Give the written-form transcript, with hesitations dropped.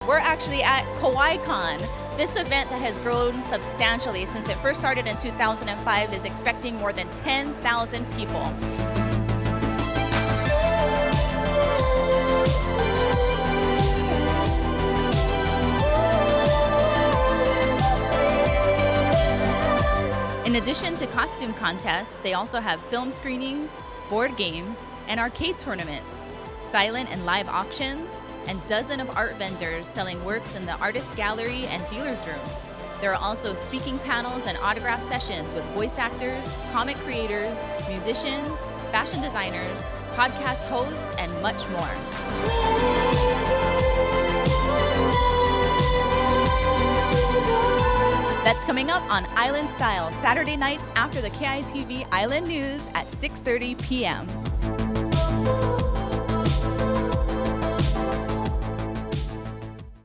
We're actually at Kawaii Kon. This event that has grown substantially since it first started in 2005 is expecting more than 10,000 people. In addition to costume contests, they also have film screenings, board games, and arcade tournaments, silent and live auctions, and dozens of art vendors selling works in the artist gallery and dealers' rooms. There are also speaking panels and autograph sessions with voice actors, comic creators, musicians, fashion designers, podcast hosts, and much more. That's coming up on Island Style, Saturday nights after the KITV Island News at 6:30 p.m.